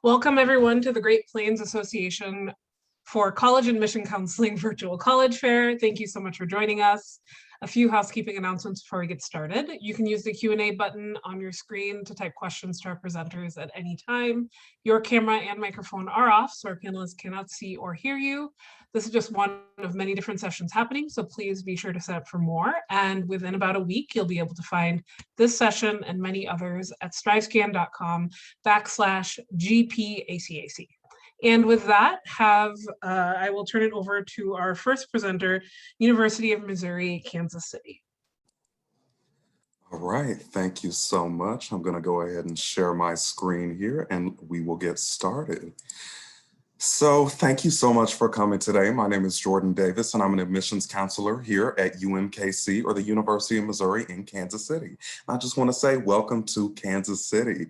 Welcome everyone to the Great Plains Association for College Admission Counseling Virtual College Fair. Thank you so much for joining us. A few housekeeping announcements before we get started. You can use the Q&A button on your screen to type questions to our presenters at any time. Your camera and microphone are off, so our panelists cannot see or hear you. This is just one of many different sessions happening, so please be sure to sign up for more. And within about a week, you'll be able to find this session and many others at strivescan.com/GPACAC. And with that, I will turn it over to our first presenter, University of Missouri, Kansas City. All right, thank you so much. I'm gonna go ahead and share my screen here and we will get started. So thank you so much for coming today. My name is Jordan Davis and I'm an admissions counselor here at UMKC, or the University of Missouri in Kansas City. I just want to say welcome to Kansas City.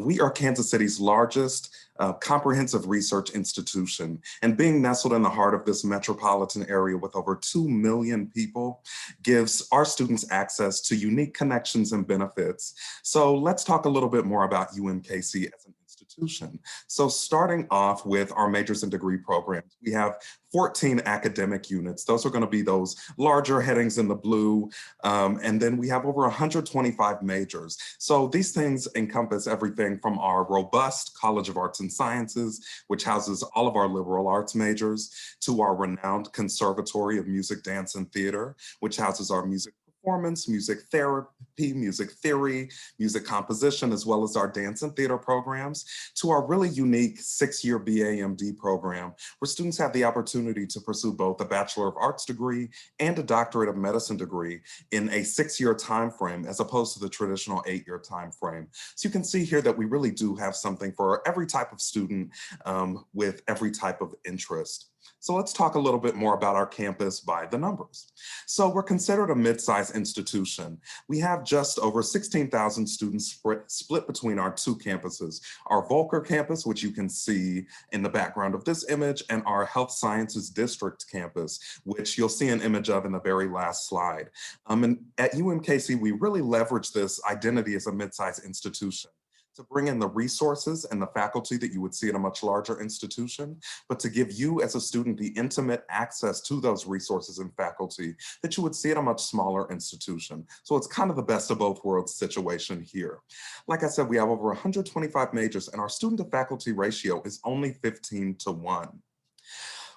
We are Kansas City's largest comprehensive research institution, and being nestled in the heart of this metropolitan area with over 2 million people gives our students access to unique connections and benefits. So let's talk a little bit more about UMKC as an institution. So starting off with our majors and degree programs, we have 14 academic units. Those are going to be those larger headings in the blue. And then we have over 125 majors. So these things encompass everything from our robust College of Arts and Sciences, which houses all of our liberal arts majors, to our renowned Conservatory of Music, Dance, and Theater, which houses our music performance, music therapy, music theory, music composition, as well as our dance and theater programs, to our really unique 6-year BA/MD program, where students have the opportunity to pursue both a Bachelor of Arts degree and a Doctorate of Medicine degree in a 6-year time frame, as opposed to the traditional 8-year time frame. So you can see here that we really do have something for every type of student with every type of interest. So let's talk a little bit more about our campus by the numbers. So we're considered a mid-sized institution. We have just over 16,000 students split between our two campuses, our Volker campus, which you can see in the background of this image, and our Health Sciences District campus, which you'll see an image of in the very last slide. And at UMKC, we really leverage this identity as a mid-sized institution to bring in the resources and the faculty that you would see at a much larger institution, but to give you as a student the intimate access to those resources and faculty that you would see at a much smaller institution. So it's kind of the best of both worlds situation here. Like I said, we have over 125 majors and our student to faculty ratio is only 15:1.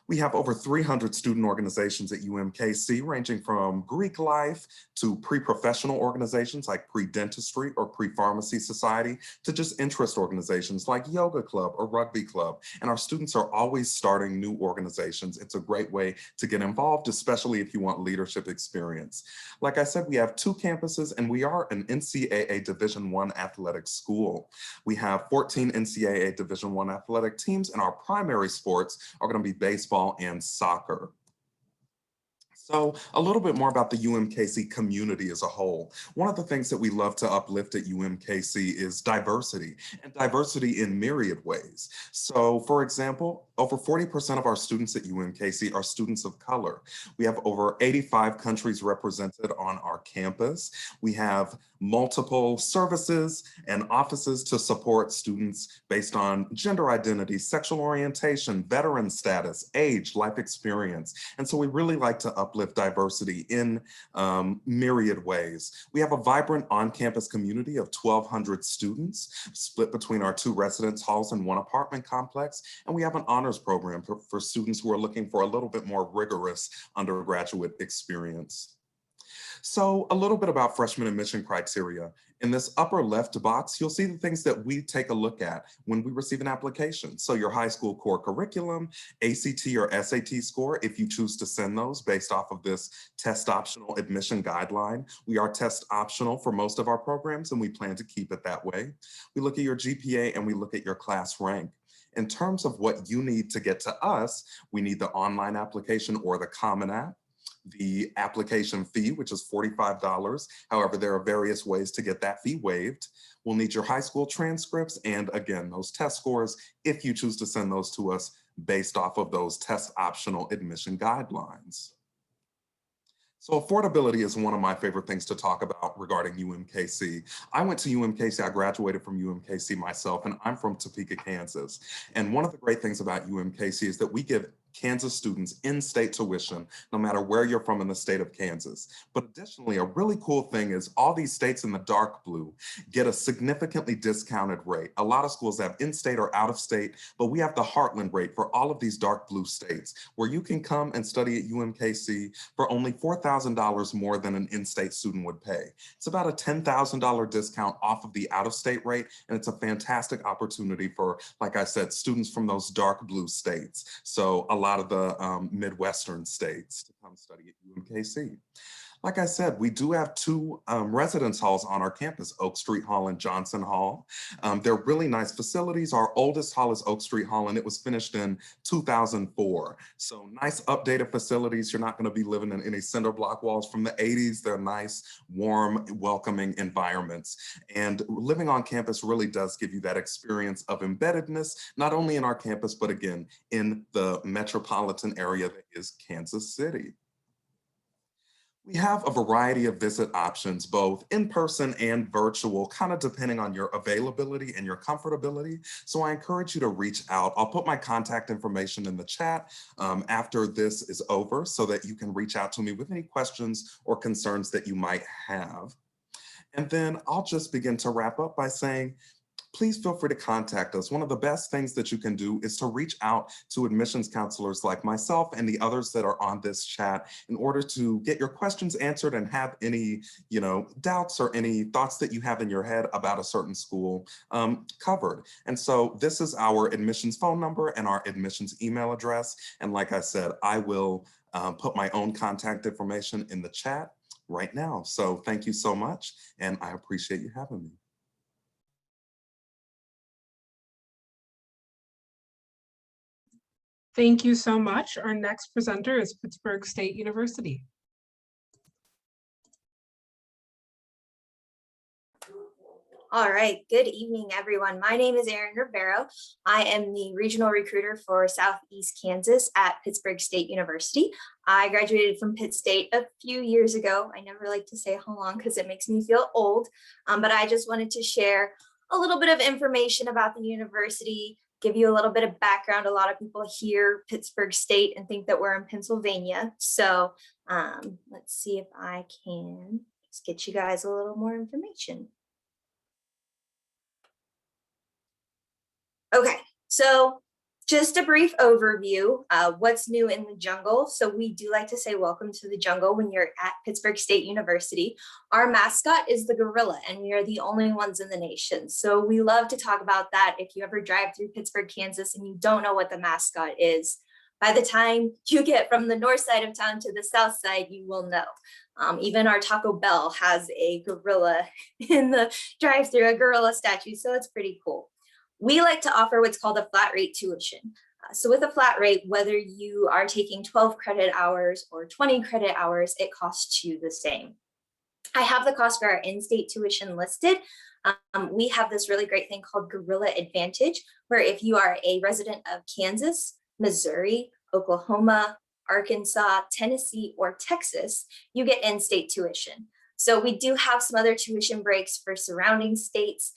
We have over 300 student organizations at UMKC, ranging from Greek life to pre-professional organizations like pre-dentistry or pre-pharmacy society, to just interest organizations like yoga club or rugby club. And our students are always starting new organizations. It's a great way to get involved, especially if you want leadership experience. Like I said, we have 2 campuses and we are an NCAA Division I athletic school. We have 14 NCAA Division I athletic teams, and our primary sports are going to be baseball and soccer. So a little bit more about the UMKC community as a whole. One of the things that we love to uplift at UMKC is diversity, and diversity in myriad ways. So for example, over 40% of our students at UMKC are students of color. We have over 85 countries represented on our campus. We have multiple services and offices to support students based on gender identity, sexual orientation, veteran status, age, life experience. And so we really like to uplift diversity in myriad ways. We have a vibrant on-campus community of 1,200 students split between our 2 residence halls and 1 apartment complex. And we have an honors program for students who are looking for a little bit more rigorous undergraduate experience. So a little bit about freshman admission criteria. In this upper left box, you'll see the things that we take a look at when we receive an application. So your high school core curriculum, ACT or SAT score, if you choose to send those based off of this test optional admission guideline. We are test optional for most of our programs and we plan to keep it that way. We look at your GPA and we look at your class rank. In terms of what you need to get to us, we need the online application or the Common App. The application fee, which is $45. However, there are various ways to get that fee waived. We'll need your high school transcripts and again, those test scores if you choose to send those to us based off of those test optional admission guidelines. So affordability is one of my favorite things to talk about regarding UMKC. I went to UMKC, I graduated from UMKC myself, and I'm from Topeka, Kansas. And one of the great things about UMKC is that we give Kansas students in-state tuition, no matter where you're from in the state of Kansas. But additionally, a really cool thing is all these states in the dark blue get a significantly discounted rate. A lot of schools have in-state or out-of-state, but we have the Heartland rate for all of these dark blue states, where you can come and study at UMKC for only $4,000 more than an in-state student would pay. It's about a $10,000 discount off of the out-of-state rate, and it's a fantastic opportunity for, like I said, students from those dark blue states. So a lot of the Midwestern states to come study at UMKC. Like I said, we do have two residence halls on our campus, Oak Street Hall and Johnson Hall. They're really nice facilities. Our oldest hall is Oak Street Hall, and it was finished in 2004. So nice updated facilities. You're not going to be living in any cinder block walls from the 80s. They're nice, warm, welcoming environments. And living on campus really does give you that experience of embeddedness, not only in our campus, but again, in the metropolitan area that is Kansas City. We have a variety of visit options, both in person and virtual, kind of depending on your availability and your comfortability. So I encourage you to reach out. I'll put my contact information in the chat after this is over so that you can reach out to me with any questions or concerns that you might have. And then I'll just begin to wrap up by saying, please feel free to contact us. One of the best things that you can do is to reach out to admissions counselors like myself and the others that are on this chat in order to get your questions answered and have any, doubts or any thoughts that you have in your head about a certain school covered. And so this is our admissions phone number and our admissions email address. And like I said, I will put my own contact information in the chat right now. So thank you so much, and I appreciate you having me. Thank you so much. Our next presenter is Pittsburg State University. All right, good evening, everyone. My name is Erin Rivero. I am the regional recruiter for Southeast Kansas at Pittsburg State University. I graduated from Pitt State a few years ago. I never like to say how long because it makes me feel old, but I just wanted to share a little bit of information about the university, give you a little bit of background. A lot of people hear Pittsburg State and think that we're in Pennsylvania. So let's see if I can just get you guys a little more information. Okay, so just a brief overview, what's new in the jungle. So we do like to say welcome to the jungle when you're at Pittsburg State University. Our mascot is the gorilla, and we are the only ones in the nation. So we love to talk about that. If you ever drive through Pittsburg, Kansas, and you don't know what the mascot is, by the time you get from the north side of town to the south side, you will know. Even our Taco Bell has a gorilla in the drive-thru, a gorilla statue, so it's pretty cool. We like to offer what's called a flat rate tuition. So with a flat rate, whether you are taking 12 credit hours or 20 credit hours, it costs you the same. I have the cost for our in-state tuition listed. We have this really great thing called Gorilla Advantage, where if you are a resident of Kansas, Missouri, Oklahoma, Arkansas, Tennessee, or Texas, you get in-state tuition. So we do have some other tuition breaks for surrounding states.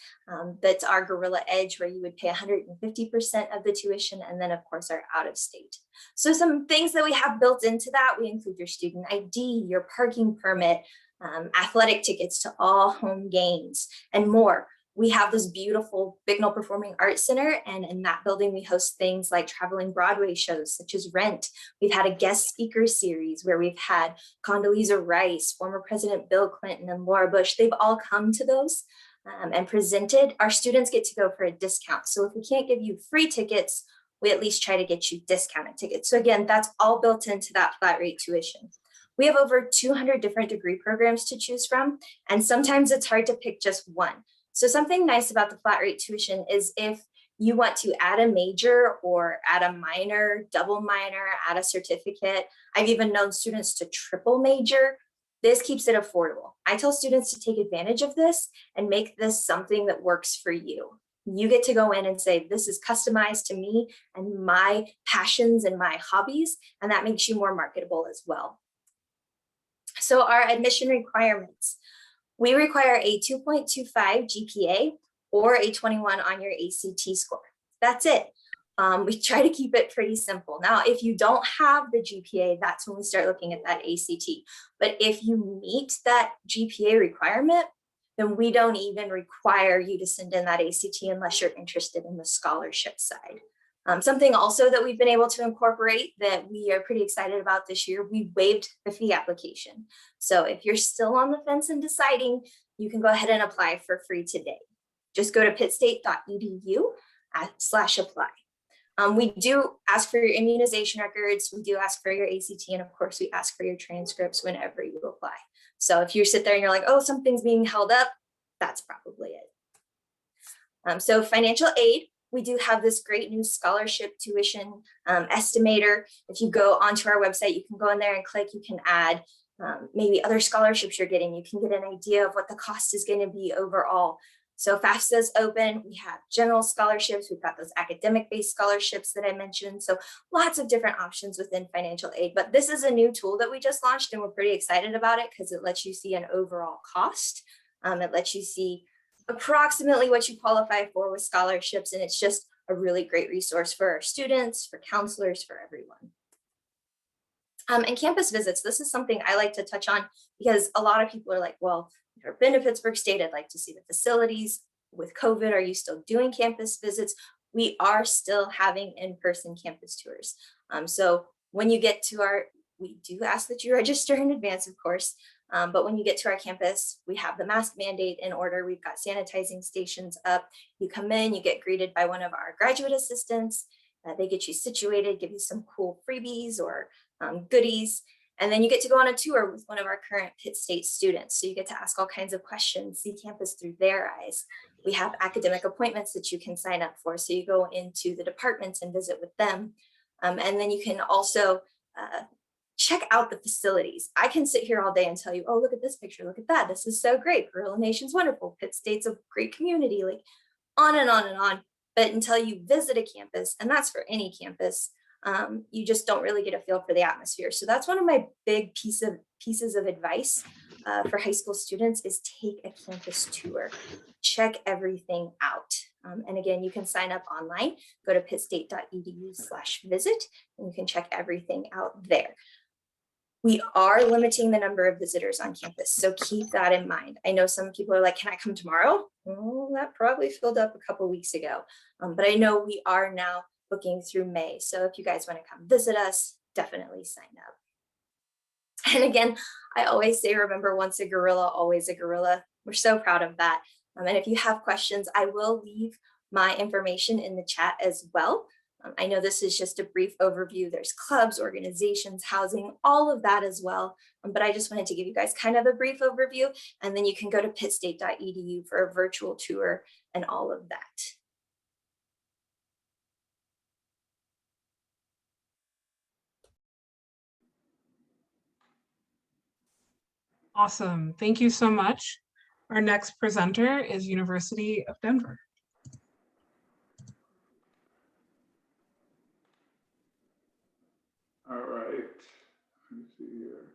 That's our Gorilla Edge, where you would pay 150% of the tuition, and then of course our out of state. So some things that we have built into that, we include your student ID, your parking permit, athletic tickets to all home games, and more. We have this beautiful Bignell Performing Arts Center, and in that building we host things like traveling Broadway shows such as Rent. We've had a guest speaker series where we've had Condoleezza Rice, former President Bill Clinton, and Laura Bush. They've all come to those and presented. Our students get to go for a discount. So if we can't give you free tickets, we at least try to get you discounted tickets. So again, that's all built into that flat rate tuition. We have over 200 different degree programs to choose from, and sometimes it's hard to pick just one. So something nice about the flat rate tuition is if you want to add a major or add a minor, double minor, add a certificate. I've even known students to triple major. This keeps it affordable. I tell students to take advantage of this and make this something that works for you. You get to go in and say, this is customized to me and my passions and my hobbies, and that makes you more marketable as well. So our admission requirements, we require a 2.25 GPA or a 21 on your ACT score. That's it. We try to keep it pretty simple. Now, if you don't have the GPA, that's when we start looking at that ACT. But if you meet that GPA requirement, then we don't even require you to send in that ACT unless you're interested in the scholarship side. Something also that we've been able to incorporate that we are pretty excited about this year, we waived the fee application. So if you're still on the fence and deciding, you can go ahead and apply for free today. Just go to pittstate.edu/apply. We do ask for your immunization records. We do ask for your ACT. And of course, we ask for your transcripts whenever you apply. So if you sit there and you're like, oh, something's being held up, that's probably it. So financial aid, we do have this great new scholarship tuition estimator. If you go onto our website, you can go in there and click, you can add maybe other scholarships you're getting. You can get an idea of what the cost is going to be overall. So FAFSA's open, we have general scholarships, we've got those academic-based scholarships that I mentioned. So lots of different options within financial aid, but this is a new tool that we just launched and we're pretty excited about it because it lets you see an overall cost. It lets you see approximately what you qualify for with scholarships, and it's just a really great resource for our students, for counselors, for everyone. And campus visits, this is something I like to touch on because a lot of people are like, well, I've never been to Pittsburg State, I'd like to see the facilities. With COVID, are you still doing campus visits? We are still having in-person campus tours. So when you get to we do ask that you register in advance, of course, but when you get to our campus, we have the mask mandate in order. We've got sanitizing stations up. You come in, you get greeted by one of our graduate assistants. They get you situated, give you some cool freebies or goodies. And then you get to go on a tour with one of our current Pitt State students. So you get to ask all kinds of questions, see campus through their eyes. We have academic appointments that you can sign up for. So you go into the departments and visit with them. And then you can also check out the facilities. I can sit here all day and tell you, oh, look at this picture, look at that. This is so great. Gorilla Nation's wonderful. Pitt State's a great community, like on and on and on. But until you visit a campus, and that's for any campus, you just don't really get a feel for the atmosphere. So that's one of my big pieces of advice for high school students is take a campus tour, check everything out. And again, you can sign up online, go to pittstate.edu/visit, and you can check everything out there. We are limiting the number of visitors on campus, so keep that in mind. I know some people are like, can I come tomorrow? Oh, that probably filled up a couple weeks ago, but I know we are now booking through May. So if you guys want to come visit us, definitely sign up. And again, I always say, remember, once a gorilla, always a gorilla. We're so proud of that. And if you have questions, I will leave my information in the chat as well. I know this is just a brief overview. There's clubs, organizations, housing, all of that as well. But I just wanted to give you guys kind of a brief overview, and then you can go to pittstate.edu for a virtual tour and all of that. Awesome. Thank you so much. Our next presenter is University of Denver. All right, let me see here.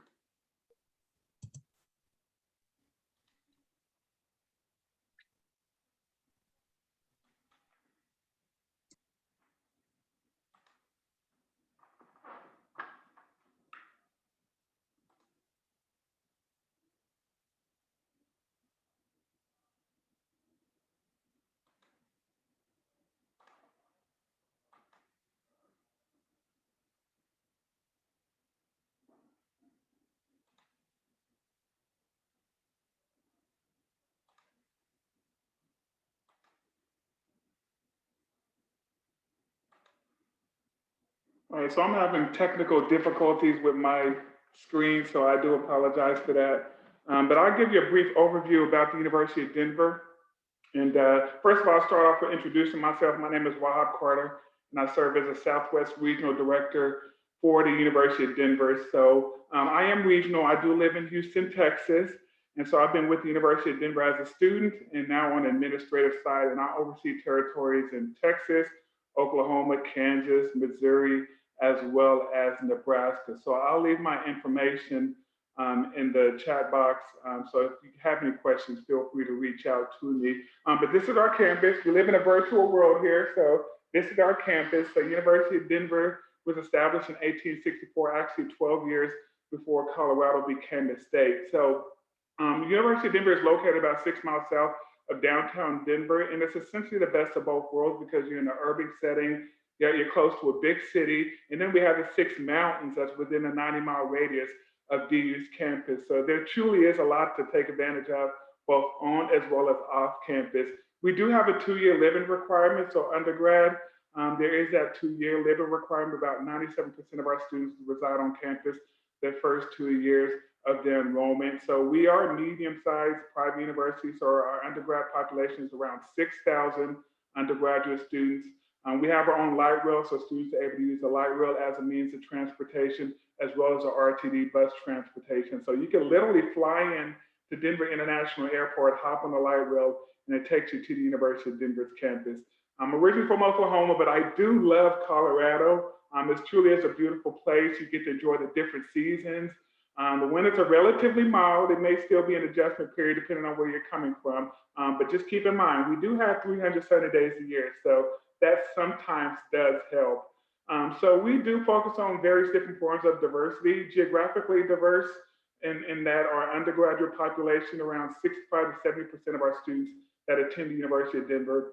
All right, so I'm having technical difficulties with my screen, so I do apologize for that. But I'll give you a brief overview about the University of Denver. And first of all, I'll start off with introducing myself. My name is Wahab Carter, and I serve as a Southwest Regional Director for the University of Denver. So I am regional. I do live in Houston, Texas. And so I've been with the University of Denver as a student and now on the administrative side, and I oversee territories in Texas, Oklahoma, Kansas, Missouri, as well as Nebraska. So I'll leave my information in the chat box. So if you have any questions, feel free to reach out to me. But this is our campus. We live in a virtual world here. So this is our campus. The University of Denver was established in 1864, actually 12 years before Colorado became a state. So the University of Denver is located about 6 miles south of downtown Denver, and it's essentially the best of both worlds because you're in an urban setting, you're close to a big city, and then we have the 6 mountains that's within a 90-mile radius of DU's campus. So there truly is a lot to take advantage of, both on as well as off campus. We do have a 2-year living requirement, so undergrad, there is that 2-year living requirement. About 97% of our students reside on campus their first 2 years of their enrollment. So we are a medium-sized private university, so our undergrad population is around 6,000 undergraduate students. We have our own light rail, so students are able to use the light rail as a means of transportation, as well as the RTD bus transportation. So you can literally fly in to Denver International Airport, hop on the light rail, and it takes you to the University of Denver's campus. I'm originally from Oklahoma, but I do love Colorado. It truly is a beautiful place. You get to enjoy the different seasons. The winters are relatively mild. It may still be an adjustment period depending on where you're coming from. But just keep in mind, we do have 370 days a year. So that sometimes does help. So we do focus on various different forms of diversity, geographically diverse in that our undergraduate population, around 65 to 70% of our students that attend the University of Denver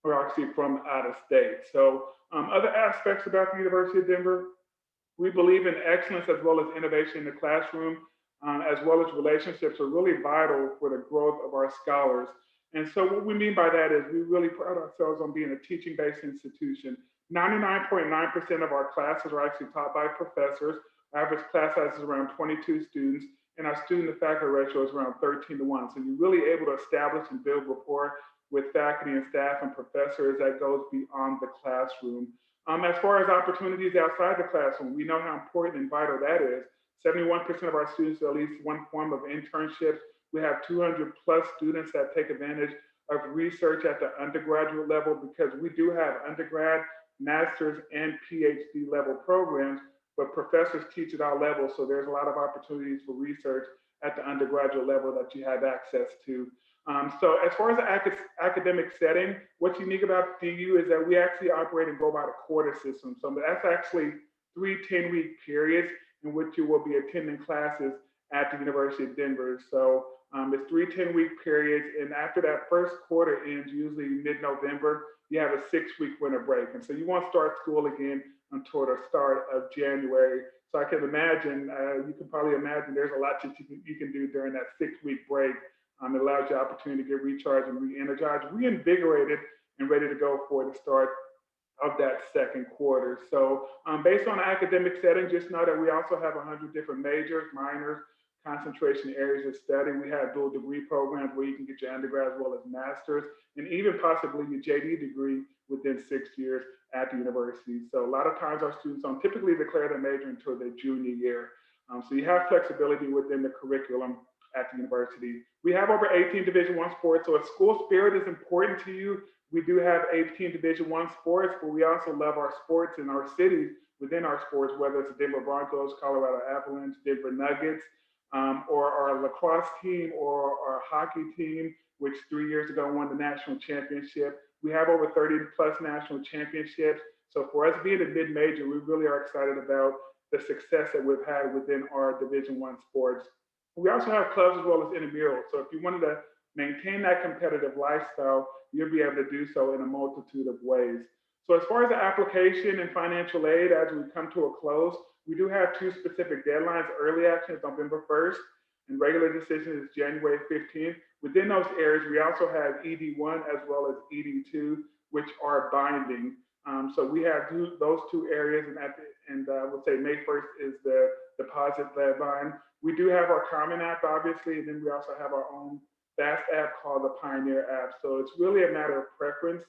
are actually from out of state. So other aspects about the University of Denver, we believe in excellence as well as innovation in the classroom, as well as relationships are really vital for the growth of our scholars. And so what we mean by that is we really pride ourselves on being a teaching-based institution. 99.9% of our classes are actually taught by professors. Average class size is around 22 students, and our student-to-faculty ratio is around 13:1. So you're really able to establish and build rapport with faculty and staff and professors that goes beyond the classroom. As far as opportunities outside the classroom, we know how important and vital that is. 71% of our students do at least one form of internship. We have 200 plus students that take advantage of research at the undergraduate level because we do have undergrad, master's, and PhD level programs, but professors teach at all levels. So there's a lot of opportunities for research at the undergraduate level that you have access to. So as far as the academic setting, what's unique about DU is that we actually operate and go by the quarter system. So that's actually 3 10-week periods in which you will be attending classes at the University of Denver. So it's 3 10-week periods. And after that first quarter ends, usually mid-November, you have a 6-week winter break. And so you won't start school again until the start of January. So I can imagine, you can probably imagine there's a lot that you can do during that 6-week break. It allows you opportunity to get recharged and re-energized, reinvigorated, and ready to go for the start of that second quarter. So based on the academic setting, just know that we also have 100 different majors, minors, concentration areas of study. We have dual degree programs where you can get your undergrad as well as master's, and even possibly your JD degree within 6 years at the university. So a lot of times our students don't typically declare their major until their junior year. So you have flexibility within the curriculum at the university. We have over 18 Division I sports, so if school spirit is important to you, we do have 18 Division I sports, but we also love our sports in our cities within our sports, whether it's the Denver Broncos, Colorado Avalanche, Denver Nuggets, or our lacrosse team or our hockey team, which 3 years ago won the national championship. We have over 30 plus national championships. So for us being a mid-major, we really are excited about the success that we've had within our Division I sports. We also have clubs as well as intramurals. So if you wanted to maintain that competitive lifestyle, you'll be able to do so in a multitude of ways. So as far as the application and financial aid, as we come to a close, we do have 2 specific deadlines. Early action is November 1st, and regular decision is January 15th. Within those areas, we also have ED1 as well as ED2, which are binding. So we have those 2 areas, and I would say May 1st is the deposit deadline. We do have our Common App, obviously, and then we also have our own FAST app called the Pioneer app. So it's really a matter of preference.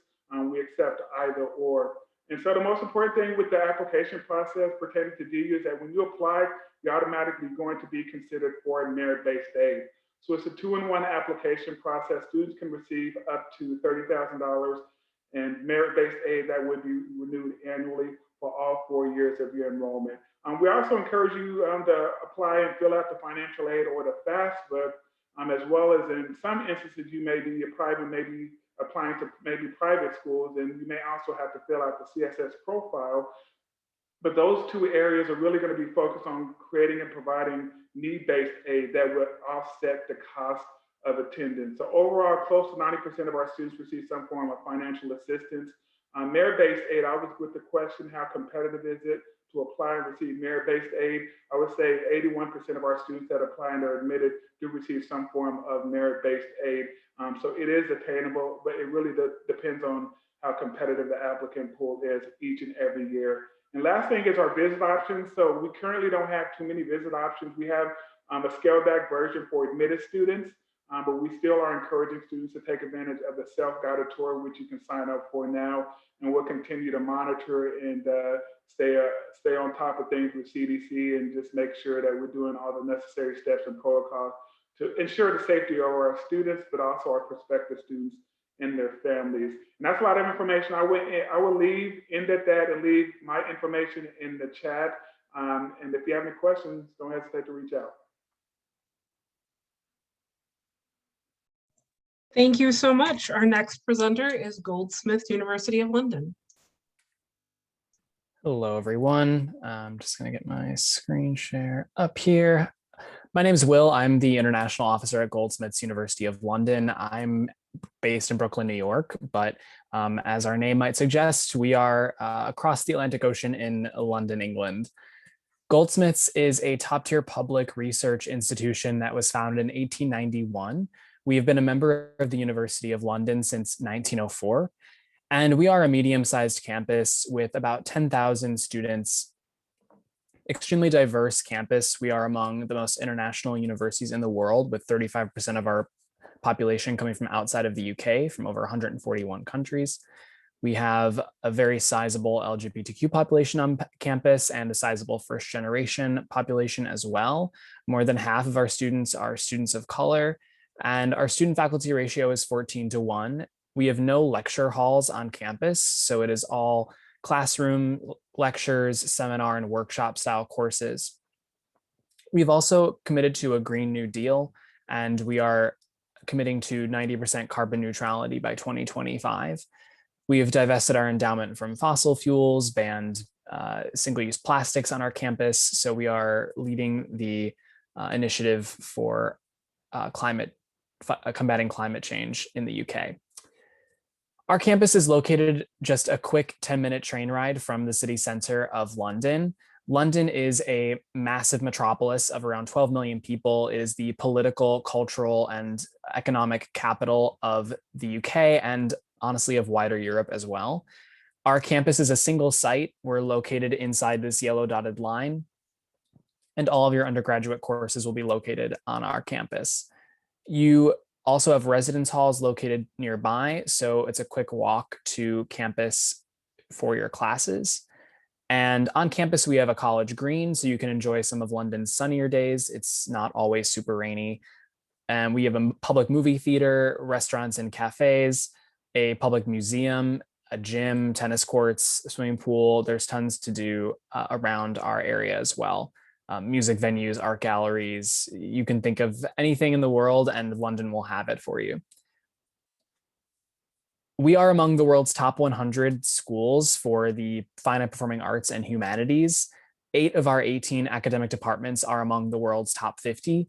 We accept either or. And so the most important thing with the application process pertaining to DU is that when you apply, you're automatically going to be considered for merit-based aid. So it's a 2-in-1 application process. Students can receive up to $30,000 and merit-based aid that would be renewed annually for all 4 years of your enrollment. We also encourage you to apply and fill out the financial aid or the FAFSA, as well as in some instances you may be applying to maybe private schools, and you may also have to fill out the CSS profile. But those two areas are really going to be focused on creating and providing need-based aid that would offset the cost of attendance. So overall, close to 90% of our students receive some form of financial assistance. Merit-based aid, I was with the question, how competitive is it to apply and receive merit-based aid? I would say 81% of our students that apply and are admitted do receive some form of merit-based aid. So it is attainable, but it really depends on how competitive the applicant pool is each and every year. And last thing is our visit options. So we currently don't have too many visit options. We have a scaled back version for admitted students, but we still are encouraging students to take advantage of the self-guided tour, which you can sign up for now. And we'll continue to monitor and stay on top of things with CDC and just make sure that we're doing all the necessary steps and protocols to ensure the safety of our students, but also our prospective students and their families. And that's a lot of information. I will end at that and leave my information in the chat. And if you have any questions, don't hesitate to reach out. Thank you so much. Our next presenter is Goldsmiths, University of London. Hello, everyone. I'm just going to get my screen share up here. My name is Will. I'm the International Officer at Goldsmiths, University of London. I'm based in Brooklyn, New York, but as our name might suggest, we are across the Atlantic Ocean in London, England. Goldsmiths is a top-tier public research institution that was founded in 1891. We have been a member of the University of London since 1904, and we are a medium-sized campus with about 10,000 students. Extremely diverse campus. We are among the most international universities in the world, with 35% of our population coming from outside of the UK, from over 141 countries. We have a very sizable LGBTQ population on campus and a sizable first generation population as well. More than half of our students are students of color, and our student faculty ratio is 14:1. We have no lecture halls on campus, so it is all classroom lectures, seminar, and workshop style courses. We've also committed to a Green New Deal, and we are committing to 90% carbon neutrality by 2025. We have divested our endowment from fossil fuels, banned single-use plastics on our campus, so we are leading the initiative for combating climate change in the UK. Our campus is located just a quick 10-minute train ride from the city center of London. London is a massive metropolis of around 12 million people. It is the political, cultural, and economic capital of the UK and honestly of wider Europe as well. Our campus is a single site. We're located inside this yellow dotted line, and all of your undergraduate courses will be located on our campus. You also have residence halls located nearby, so it's a quick walk to campus for your classes. And on campus, we have a college green, so you can enjoy some of London's sunnier days. It's not always super rainy. And we have a public movie theater, restaurants and cafes, a public museum, a gym, tennis courts, a swimming pool. There's tons to do around our area as well. Music venues, art galleries, you can think of anything in the world and London will have it for you. We are among the world's top 100 schools for the fine and performing arts and humanities. 8 of our 18 academic departments are among the world's top 50.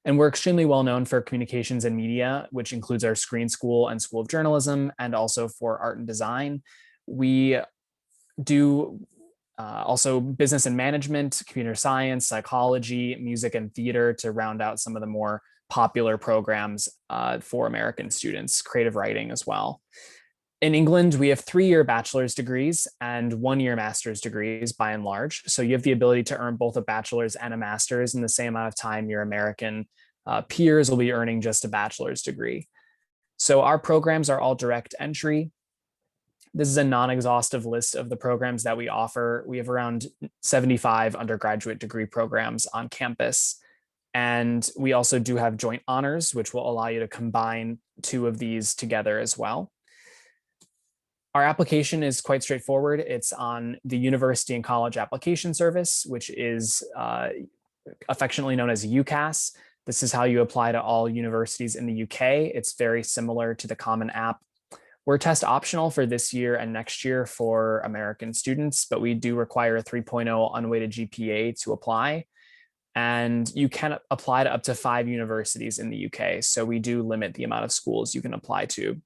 And we're extremely well known for communications and media, which includes our Screen School and School of Journalism, and also for art and design. We do also business and management, computer science, psychology, music and theater to round out some of the more popular programs for American students, creative writing as well. In England, we have 3-year bachelor's degrees and 1-year master's degrees by and large. So you have the ability to earn both a bachelor's and a master's in the same amount of time your American peers will be earning just a bachelor's degree. So our programs are all direct entry. This is a non-exhaustive list of the programs that we offer. We have around 75 undergraduate degree programs on campus. And we also do have joint honors, which will allow you to combine 2 of these together as well. Our application is quite straightforward. It's on the University and College Application Service, which is affectionately known as UCAS. This is how you apply to all universities in the UK. It's very similar to the Common App. We're test optional for this year and next year for American students, but we do require a 3.0 unweighted GPA to apply. And you can apply to up to 5 universities in the UK. So we do limit the amount of schools you can apply to.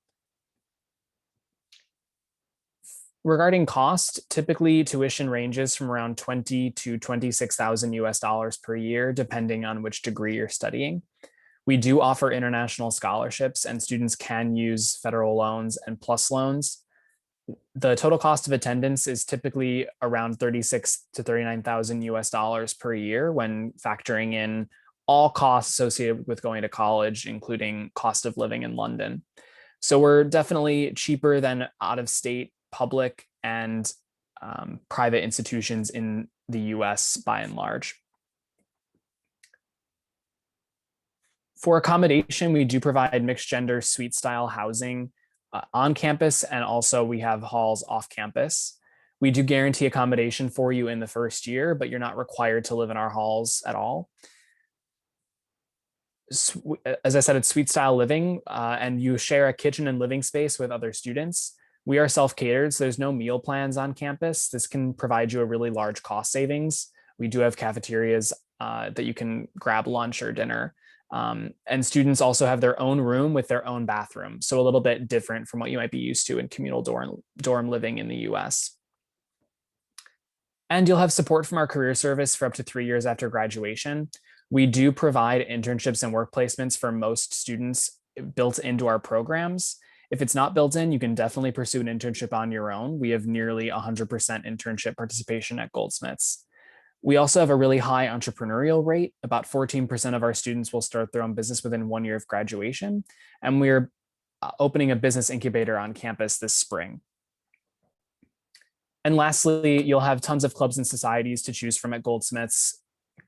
Regarding cost, typically tuition ranges from around 20 to 26,000 US dollars per year, depending on which degree you're studying. We do offer international scholarships, and students can use federal loans and plus loans. The total cost of attendance is typically around 36 to 39,000 US dollars per year when factoring in all costs associated with going to college, including cost of living in London. So we're definitely cheaper than out-of-state public and private institutions in the US by and large. For accommodation, we do provide mixed gender suite style housing on campus, and also we have halls off campus. We do guarantee accommodation for you in the first year, but you're not required to live in our halls at all. As I said, it's suite style living, and you share a kitchen and living space with other students. We are self-catered, so there's no meal plans on campus. This can provide you a really large cost savings. We do have cafeterias that you can grab lunch or dinner. And students also have their own room with their own bathroom. So a little bit different from what you might be used to in communal dorm living in the US. And you'll have support from our career service for up to 3 years after graduation. We do provide internships and work placements for most students built into our programs. If it's not built in, you can definitely pursue an internship on your own. We have nearly 100% internship participation at Goldsmiths. We also have a really high entrepreneurial rate. About 14% of our students will start their own business within 1 year of graduation. And we're opening a business incubator on campus this spring. And lastly, you'll have tons of clubs and societies to choose from at Goldsmiths,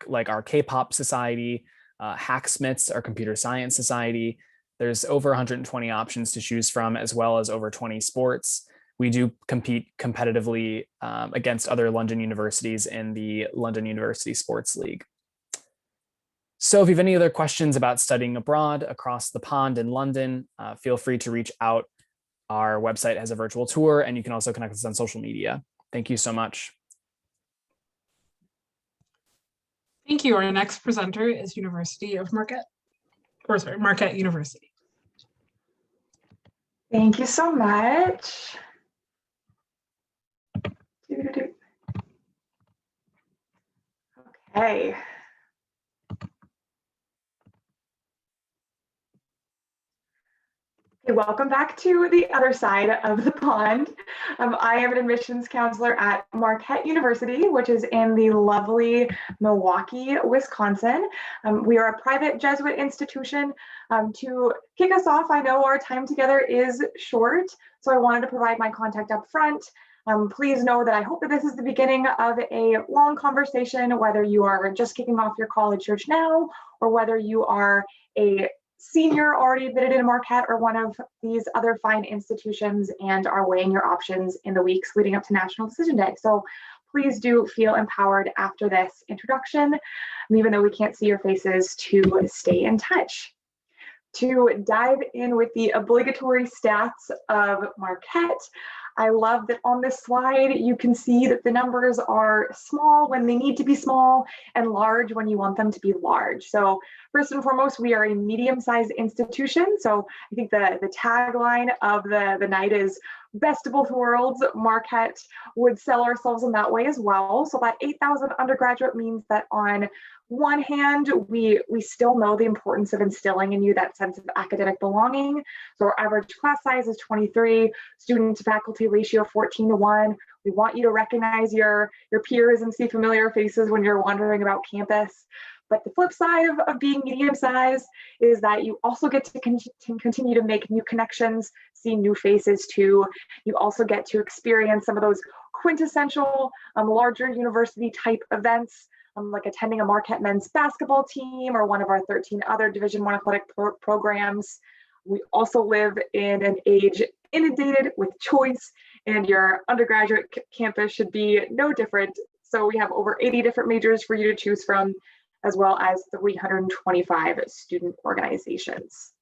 like our K-pop society, Hacksmiths, our computer science society. There's over 120 options to choose from, as well as over 20 sports. We do compete competitively against other London universities in the London University Sports League. So if you have any other questions about studying abroad across the pond in London, feel free to reach out. Our website has a virtual tour, and you can also connect with us on social media. Thank you so much. Thank you. Our next presenter is Marquette University. Thank you so much. Okay. Welcome back to the other side of the pond. I am an admissions counselor at Marquette University, which is in the lovely Milwaukee, Wisconsin. We are a private Jesuit institution. To kick us off, I know our time together is short, so I wanted to provide my contact up front. Please know that I hope that this is the beginning of a long conversation, whether you are just kicking off your college search now, or whether you are a senior already admitted in Marquette or one of these other fine institutions and are weighing your options in the weeks leading up to National Decision Day. So please do feel empowered after this introduction, and even though we can't see your faces, to stay in touch. To dive in with the obligatory stats of Marquette, I love that on this slide, you can see that the numbers are small when they need to be small and large when you want them to be large. So first and foremost, we are a medium-sized institution. So I think the tagline of the night is best of both worlds. Marquette would sell ourselves in that way as well. So that 8,000 undergraduate means that on one hand, we still know the importance of instilling in you that sense of academic belonging. So our average class size is 23, student to faculty ratio 14:1. We want you to recognize your peers and see familiar faces when you're wandering about campus. But the flip side of being medium-sized is that you also get to continue to make new connections, see new faces too. You also get to experience some of those quintessential larger university type events, like attending a Marquette men's basketball team or one of our 13 other Division I athletic programs. We also live in an age inundated with choice, and your undergraduate campus should be no different. So we have over 80 different majors for you to choose from, as well as 325 student organizations.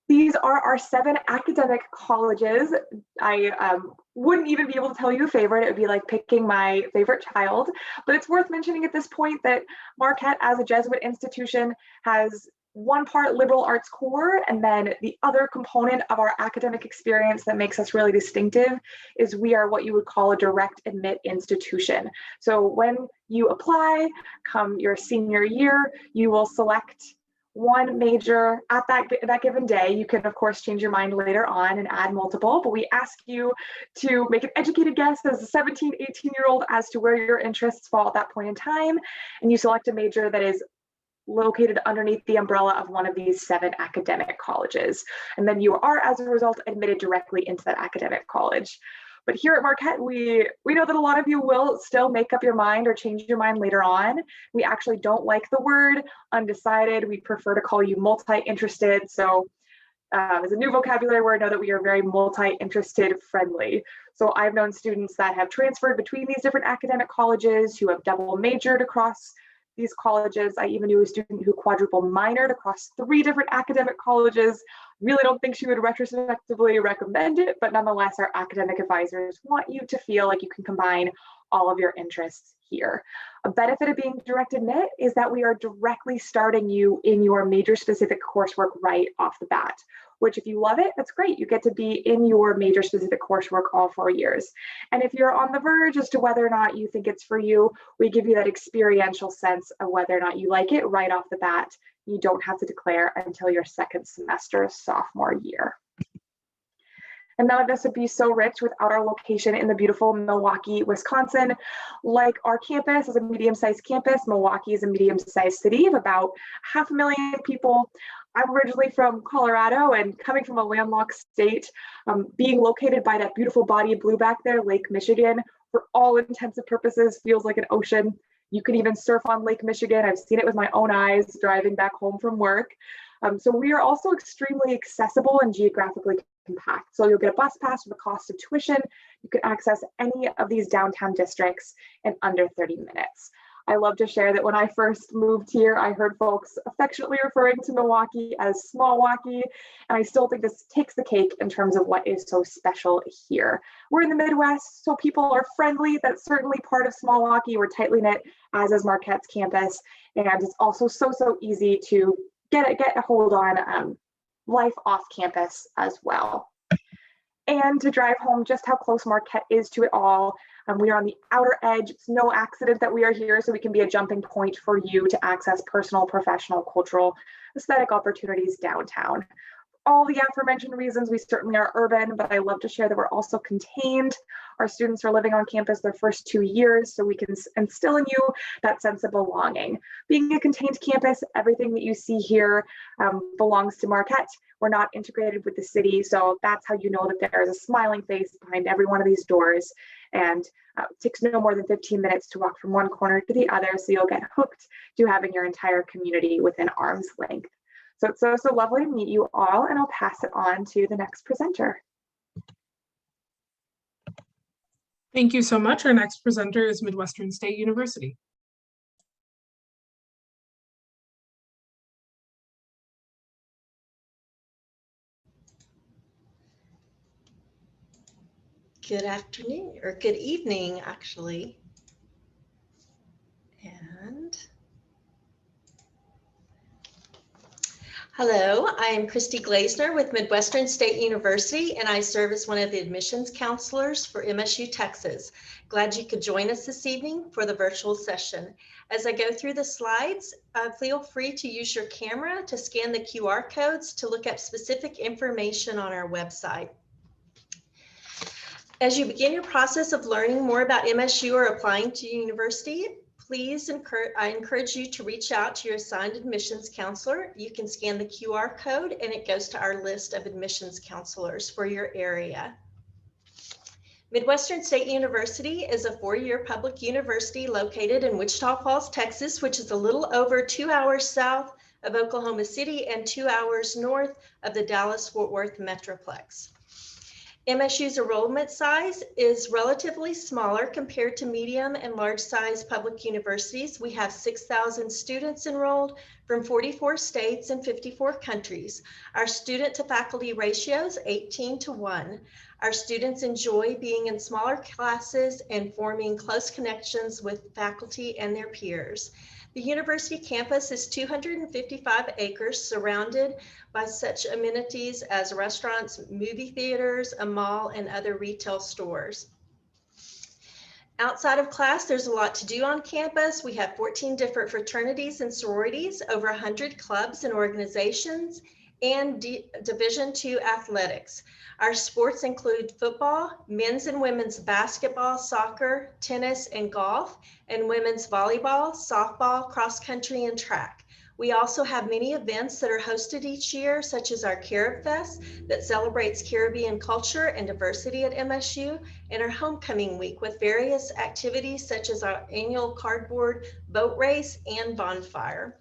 These are our 7 academic colleges. I wouldn't even be able to tell you a favorite. It would be like picking my favorite child, but it's worth mentioning at this point that Marquette, as a Jesuit institution, has one part liberal arts core, and then the other component of our academic experience that makes us really distinctive is we are what you would call a direct admit institution. So when you apply, come your senior year, you will select one major at that given day. You can, of course, change your mind later on and add multiple, but we ask you to make an educated guess as a 17, 18-year-old as to where your interests fall at that point in time, and you select a major that is located underneath the umbrella of one of these 7 academic colleges. And then you are, as a result, admitted directly into that academic college. But here at Marquette, we know that a lot of you will still make up your mind or change your mind later on. We actually don't like the word undecided. We prefer to call you multi-interested. So as a new vocabulary word, know that we are very multi-interested friendly. So I've known students that have transferred between these different academic colleges, who have double majored across these colleges. I even knew a student who quadruple minored across 3 different academic colleges. Really don't think she would retrospectively recommend it, but nonetheless, our academic advisors want you to feel like you can combine all of your interests here. A benefit of being direct admit is that we are directly starting you in your major specific coursework right off the bat, which if you love it, that's great. You get to be in your major specific coursework all 4 years. And if you're on the verge as to whether or not you think it's for you, we give you that experiential sense of whether or not you like it right off the bat. You don't have to declare until your 2nd semester sophomore year. And none of this would be so rich without our location in the beautiful Milwaukee, Wisconsin. Like our campus is a medium-sized campus, Milwaukee is a medium-sized city of about 500,000 people. I'm originally from Colorado, and coming from a landlocked state, being located by that beautiful body of blue back there, Lake Michigan, for all intents and purposes, feels like an ocean. You can even surf on Lake Michigan. I've seen it with my own eyes driving back home from work. So we are also extremely accessible and geographically compact. So you'll get a bus pass for the cost of tuition. You can access any of these downtown districts in under 30 minutes. I love to share that when I first moved here, I heard folks affectionately referring to Milwaukee as Small Waukee, and I still think this takes the cake in terms of what is so special here. We're in the Midwest, so people are friendly. That's certainly part of Small Waukee. We're tightly knit, as is Marquette's campus, and it's also so easy to get a hold on life off campus as well. And to drive home just how close Marquette is to it all, we are on the outer edge. It's no accident that we are here, so we can be a jumping point for you to access personal, professional, cultural, aesthetic opportunities downtown. All the aforementioned reasons, we certainly are urban, but I love to share that we're also contained. Our students are living on campus their first 2 years, so we can instill in you that sense of belonging. Being a contained campus, everything that you see here belongs to Marquette. We're not integrated with the city, so that's how you know that there is a smiling face behind every one of these doors. And it takes no more than 15 minutes to walk from one corner to the other, so you'll get hooked to having your entire community within arm's length. So it's so lovely to meet you all, and I'll pass it on to the next presenter. Thank you so much. Our next presenter is Midwestern State University. Good afternoon, or good evening, actually. And hello, I'm Christy Glazner with Midwestern State University, and I serve as one of the admissions counselors for MSU Texas. Glad you could join us this evening for the virtual session. As I go through the slides, feel free to use your camera to scan the QR codes to look up specific information on our website. As you begin your process of learning more about MSU or applying to university, I encourage you to reach out to your assigned admissions counselor. You can scan the QR code and it goes to our list of admissions counselors for your area. Midwestern State University is a 4-year public university located in Wichita Falls, Texas, which is a little over 2 hours south of Oklahoma City and 2 hours north of the Dallas-Fort Worth Metroplex. MSU's enrollment size is relatively smaller compared to medium and large size public universities. We have 6,000 students enrolled from 44 states and 54 countries. Our student to faculty ratio is 18:1. Our students enjoy being in smaller classes and forming close connections with faculty and their peers. The university campus is 255 acres, surrounded by such amenities as restaurants, movie theaters, a mall, and other retail stores. Outside of class, there's a lot to do on campus. We have 14 different fraternities and sororities, over 100 clubs and organizations, and Division II athletics. Our sports include football, men's and women's basketball, soccer, tennis, and golf, and women's volleyball, softball, cross country, and track. We also have many events that are hosted each year, such as our Carib Fest that celebrates Caribbean culture and diversity at MSU, and our Homecoming Week with various activities such as our annual cardboard boat race and bonfire.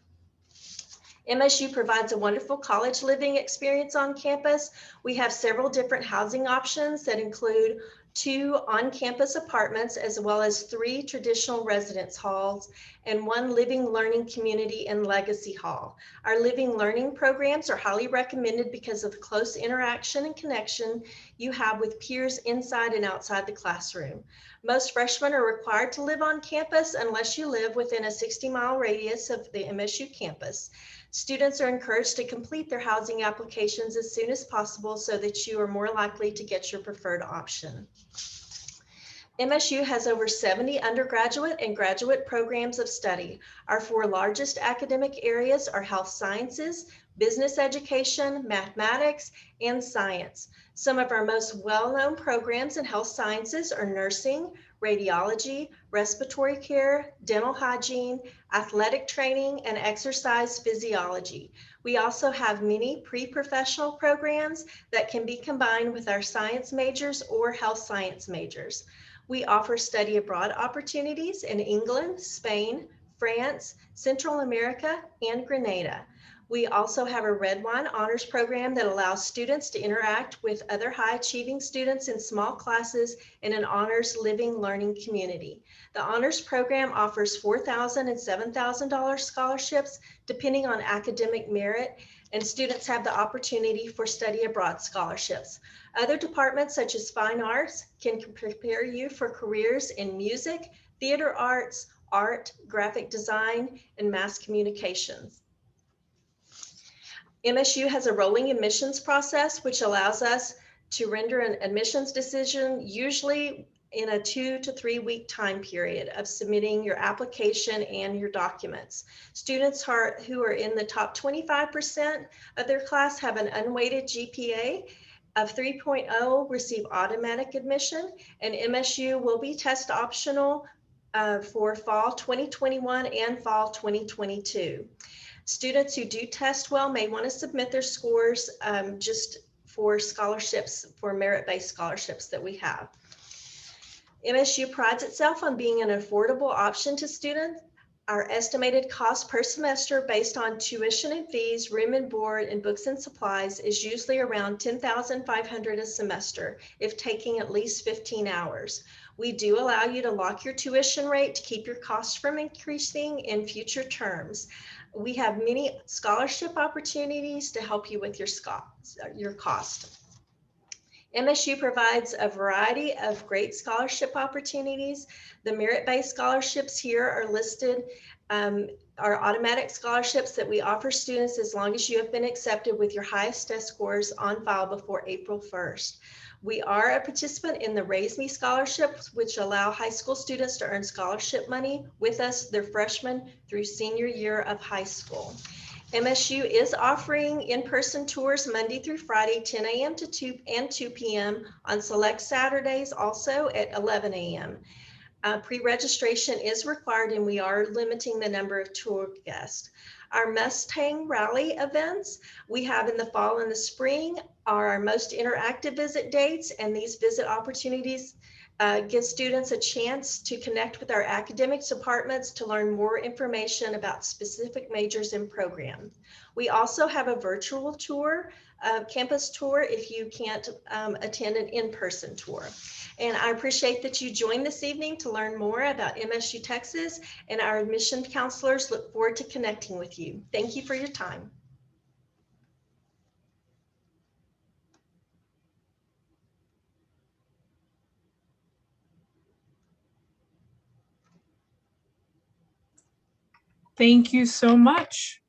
MSU provides a wonderful college living experience on campus. We have several different housing options that include 2 on-campus apartments, as well as 3 traditional residence halls and 1 living learning community and legacy hall. Our living learning programs are highly recommended because of the close interaction and connection you have with peers inside and outside the classroom. Most freshmen are required to live on campus unless you live within a 60-mile radius of the MSU campus. Students are encouraged to complete their housing applications as soon as possible so that you are more likely to get your preferred option. MSU has over 70 undergraduate and graduate programs of study. Our 4 largest academic areas are health sciences, business education, mathematics, and science. Some of our most well-known programs in health sciences are nursing, radiology, respiratory care, dental hygiene, athletic training, and exercise physiology. We also have many pre-professional programs that can be combined with our science majors or health science majors. We offer study abroad opportunities in England, Spain, France, Central America, and Grenada. We also have a red wine honors program that allows students to interact with other high achieving students in small classes in an honors living learning community. The honors program offers $4,000 and $7,000 scholarships depending on academic merit, and students have the opportunity for study abroad scholarships. Other departments such as fine arts can prepare you for careers in music, theater arts, art, graphic design, and mass communications. MSU has a rolling admissions process, which allows us to render an admissions decision, usually in a 2 to 3 week time period of submitting your application and your documents. Students who are in the top 25% of their class have an unweighted GPA of 3.0, receive automatic admission, and MSU will be test optional for fall 2021 and fall 2022. Students who do test well may want to submit their scores just for scholarships, for merit-based scholarships that we have. MSU prides itself on being an affordable option to students. Our estimated cost per semester based on tuition and fees, room and board, and books and supplies is usually around $10,500 a semester if taking at least 15 hours. We do allow you to lock your tuition rate to keep your costs from increasing in future terms. We have many scholarship opportunities to help you with your cost. MSU provides a variety of great scholarship opportunities. The merit-based scholarships here are listed, are automatic scholarships that we offer students as long as you have been accepted with your highest test scores on file before April 1st. We are a participant in the Raise Me scholarships, which allow high school students to earn scholarship money with us their freshman through senior year of high school. MSU is offering in-person tours Monday through Friday, 10 a.m. to 2 p.m. on select Saturdays, also at 11 a.m. Pre-registration is required, and we are limiting the number of tour guests. Our Mustang Rally events we have in the fall and the spring are our most interactive visit dates, and these visit opportunities give students a chance to connect with our academics departments to learn more information about specific majors and programs. We also have a virtual tour, campus tour, if you can't attend an in-person tour. And I appreciate that you joined this evening to learn more about MSU Texas, and our admission counselors look forward to connecting with you. Thank you for your time. Thank you so much.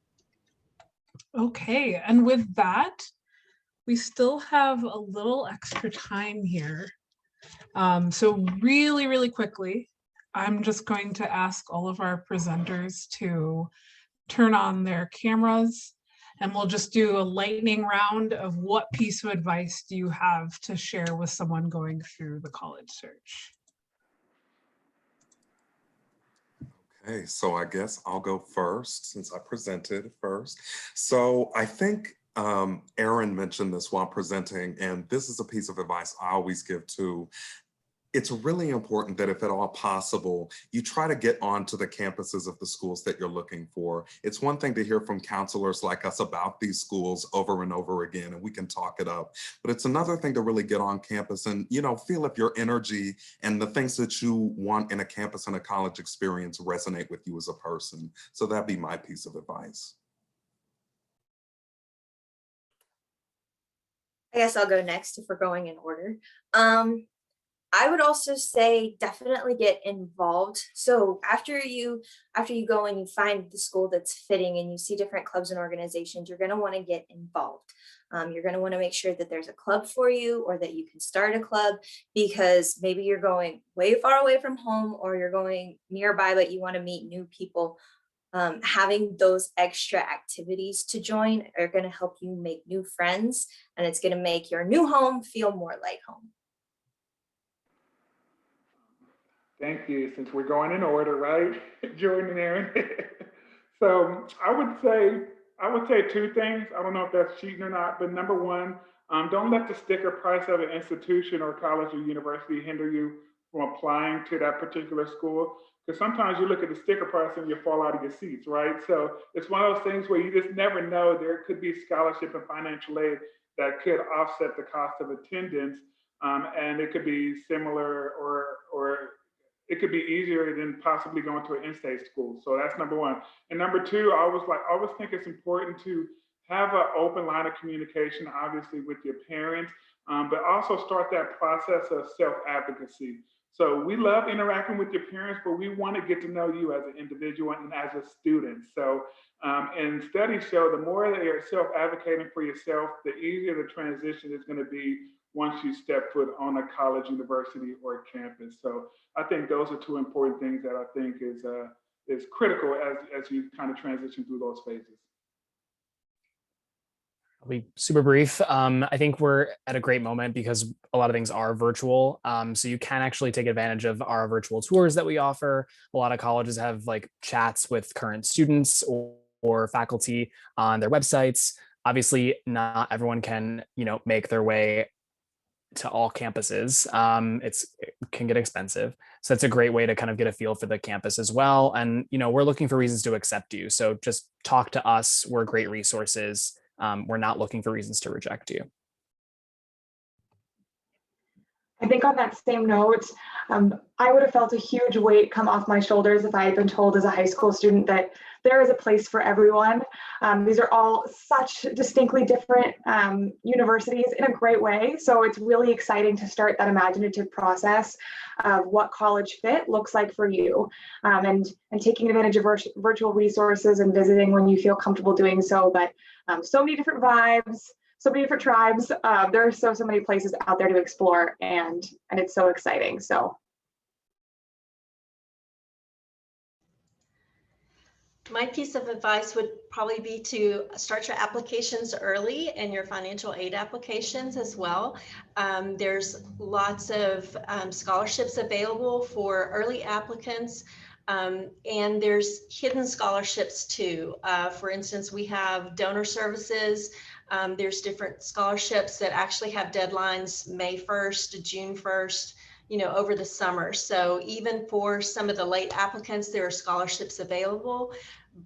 Okay, and with that, we still have a little extra time here. So really quickly, I'm just going to ask all of our presenters to turn on their cameras, and we'll just do a lightning round of what piece of advice do you have to share with someone going through the college search? Okay, so I guess I'll go first since I presented first. So I think Erin mentioned this while presenting, and this is a piece of advice I always give too. It's really important that if at all possible, you try to get onto the campuses of the schools that you're looking for. It's one thing to hear from counselors like us about these schools over and over again, and we can talk it up. But it's another thing to really get on campus and, you know, feel if your energy and the things that you want in a campus and a college experience resonate with you as a person. So that'd be my piece of advice. I guess I'll go next if we're going in order. I would also say definitely get involved. So after you go and you find the school that's fitting and you see different clubs and organizations, you're going to want to get involved. You're going to want to make sure that there's a club for you, or that you can start a club, because maybe you're going way far away from home, or you're going nearby, but you want to meet new people. Having those extra activities to join are going to help you make new friends, and it's going to make your new home feel more like home. Thank you. Since we're going in order, right? Jordan and Aaron. So I would say two things. I don't know if that's cheating or not, but number one, don't let the sticker price of an institution or college or university hinder you from applying to that particular school. Because sometimes you look at the sticker price and you fall out of your seats, right? So it's one of those things where you just never know. There could be scholarship and financial aid that could offset the cost of attendance, and it could be similar or it could be easier than possibly going to an in-state school. So that's number one. And number two, I always think it's important to have an open line of communication, obviously with your parents, but also start that process of self-advocacy. So we love interacting with your parents, but we want to get to know you as an individual and as a student. So, and studies show the more that you're self-advocating for yourself, the easier the transition is going to be once you step foot on a college, university, or campus. So I think those are two important things that I think is critical as you kind of transition through those phases. I'll be super brief. I think we're at a great moment because a lot of things are virtual. So you can actually take advantage of our virtual tours that we offer. A lot of colleges have like chats with current students or faculty on their websites. Obviously, not everyone can, make their way to all campuses. It can get expensive. So that's a great way to kind of get a feel for the campus as well. And, we're looking for reasons to accept you. So just talk to us. We're great resources. We're not looking for reasons to reject you. I think on that same note, I would have felt a huge weight come off my shoulders if I had been told as a high school student that there is a place for everyone. These are all such distinctly different universities in a great way. So it's really exciting to start that imaginative process of what college fit looks like for you, and taking advantage of virtual resources and visiting when you feel comfortable doing so. But so many different vibes, so many different tribes. There are so many places out there to explore, and it's so exciting. So my piece of advice would probably be to start your applications early and your financial aid applications as well. There's lots of scholarships available for early applicants. And there's hidden scholarships too. For instance, we have donor services There's different scholarships that actually have deadlines May 1st to June 1st, over the summer. So even for some of the late applicants, there are scholarships available.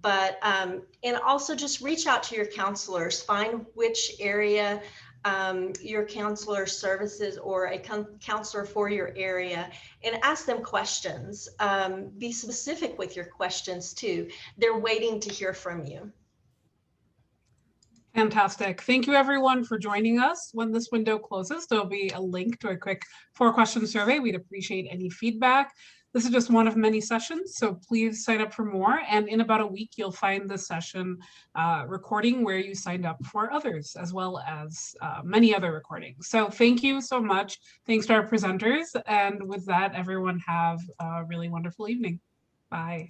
But, and also just reach out to your counselors, find which area your counselor services or a counselor for your area, and ask them questions. Be specific with your questions too. They're waiting to hear from you. Fantastic. Thank you everyone for joining us. When this window closes, there'll be a link to a quick 4-question survey. We'd appreciate any feedback. This is just one of many sessions, so please sign up for more. And in about a week, you'll find the session recording where you signed up for others, as well as many other recordings. So thank you so much. Thanks to our presenters. And with that, everyone have a really wonderful evening. Bye.